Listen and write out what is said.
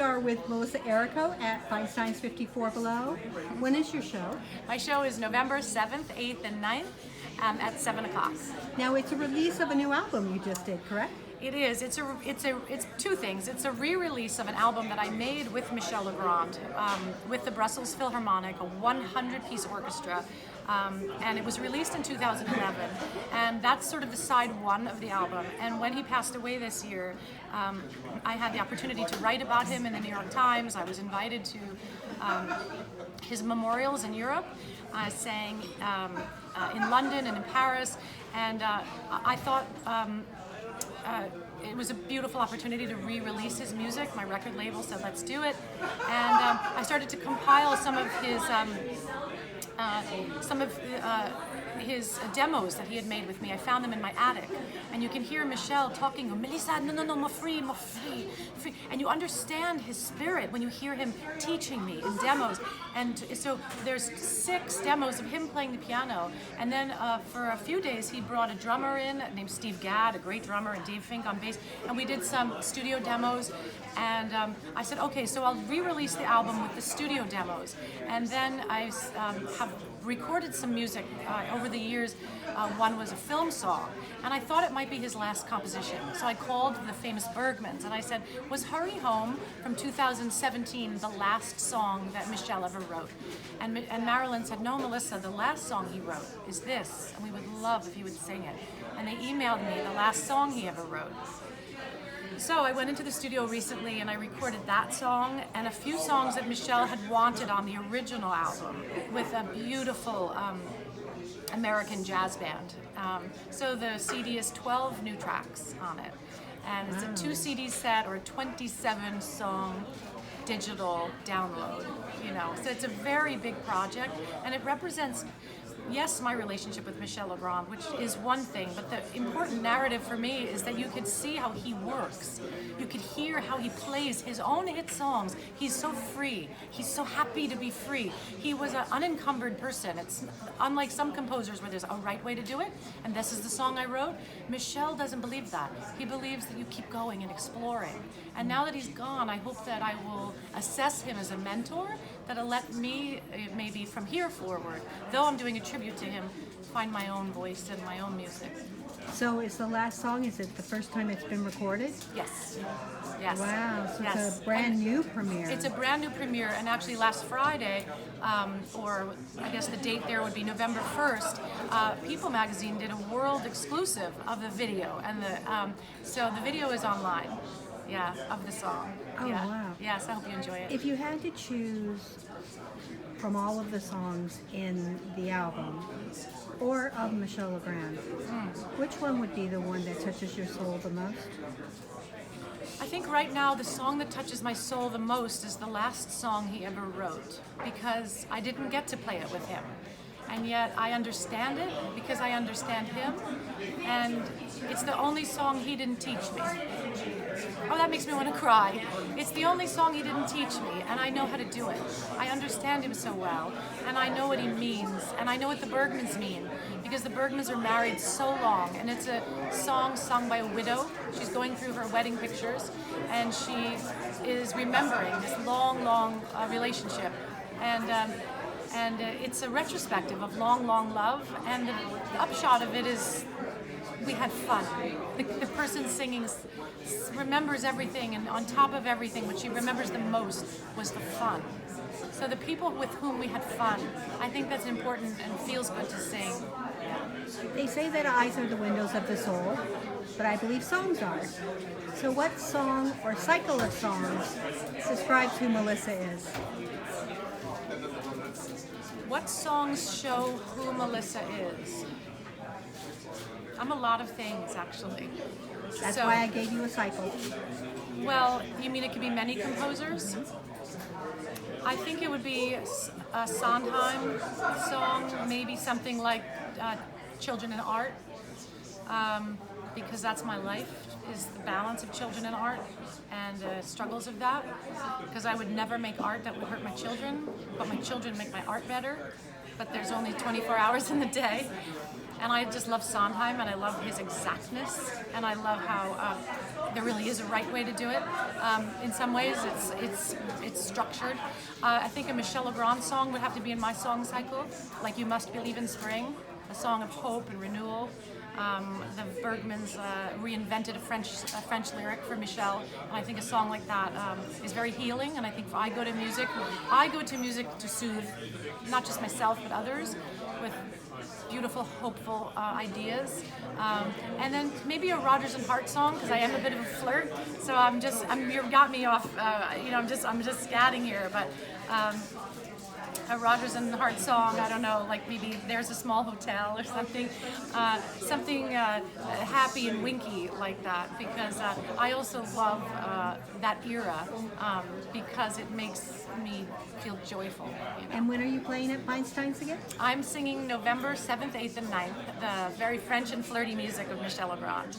are with Melissa Errico at Feinstein's 54 Below. When is your show? My show is November 7th, 8th, and 9th at 7 o'clock. Now it's a release of a new album you just did, correct? It is. It's two things. It's a re-release of an album that I made with Michel Legrand, with the Brussels Philharmonic, a 100-piece orchestra, and it was released in 2011. And that's sort of the side one of the album. And when he passed away this year, I had the opportunity to write about him in the New York Times. I was invited to his memorials in Europe. I sang in London and in Paris, and I thought. It was a beautiful opportunity to re-release his music. My record label said, let's do it. And I started to compile some of his demos that he had made with me. I found them in my attic. And you can hear Michel talking, Melissa, no, more free. And you understand his spirit when you hear him teaching me in demos. And so there's 6 demos of him playing the piano. And then for a few days, he brought a drummer in named Steve Gadd, a great drummer, and Dave Fink on bass. And we did some studio demos. And I said, okay, so I'll re-release the album with the studio demos. And then I have recorded some music over the years. One was a film song, and I thought it might be his last composition. So I called the famous Bergmans, and I said, was Hurry Home from 2017 the last song that Michel ever wrote? And Marilyn said, no, Melissa, the last song he wrote is this, and we would love if he would sing it. And they emailed me the last song he ever wrote. So I went into the studio recently and I recorded that song and a few songs that Michel had wanted on the original album with a beautiful American jazz band. So the CD is 12 new tracks on it. And it's a 2 CD set or a 27 song digital download, So it's a very big project, and it represents, yes, my relationship with Michel Legrand, which is one thing, but the important narrative for me is that you could see how he works. You could hear how he plays his own hit songs. He's so free. He's so happy to be free. He was an unencumbered person. It's unlike some composers where there's a right way to do it, and this is the song I wrote. Michel doesn't believe that. He believes that you keep going and exploring. And now that he's gone, I hope that I will assess him as a mentor that'll let me, maybe from here forward, though I'm doing a tribute to him, find my own voice and my own music. So is the last song, is it the first time it's been recorded? Yes. Wow, so yes. It's a brand new premiere. It's a brand new premiere, and actually last Friday, or I guess the date there would be November 1st, People magazine did a world exclusive of the video, and so the video is online. Yeah, of the song. Oh, yeah. wow. Yes, I hope you enjoy it. If you had to choose from all of the songs in the album, or of Michel Legrand, which one would be the one that touches your soul the most? I think right now the song that touches my soul the most is the last song he ever wrote, because I didn't get to play it with him. And yet I understand it because I understand him, and it's the only song he didn't teach me. Oh, that makes me want to cry. It's the only song he didn't teach me, and I know how to do it. I understand him so well, and I know what he means, and I know what the Bergmans mean, because the Bergmans are married so long, and it's a song sung by a widow. She's going through her wedding pictures, and she is remembering this long relationship. And it's a retrospective of long love, and the upshot of it is we had fun. The person singing remembers everything, and on top of everything, what she remembers the most was the fun. So the people with whom we had fun, I think that's important and feels good to sing. They say that eyes are the windows of the soul, but I believe songs are. So what song or cycle of songs describes who Melissa is? What songs show who Melissa is? I'm a lot of things, actually. That's why I gave you a cycle. Well, you mean it could be many composers? I think it would be a Sondheim song, maybe something like Children in Art, because that's my life, is the balance of children and art and the struggles of that, because I would never make art that would hurt my children, but my children make my art better, but there's only 24 hours in the day. And I just love Sondheim, and I love his exactness, and I love how there really is a right way to do it. In some ways, it's structured. I think a Michel Legrand song would have to be in my song cycle, like "You Must Believe in Spring," a song of hope and renewal. The Bergmans reinvented a French lyric for Michel, and I think a song like that is very healing. And I think I go to music to soothe not just myself but others with beautiful, hopeful ideas. And then maybe a Rodgers and Hart song, because I am a bit of a flirt. So you've got me off. I'm just scatting here, but. A Rodgers and Hart song, I don't know, like maybe "There's a Small Hotel" or something, happy and winky like that, because I also love that era because it makes me feel joyful. You know? And when are you playing at Feinstein's again? I'm singing November 7th, 8th, and 9th, the very French and flirty music of Michel Legrand.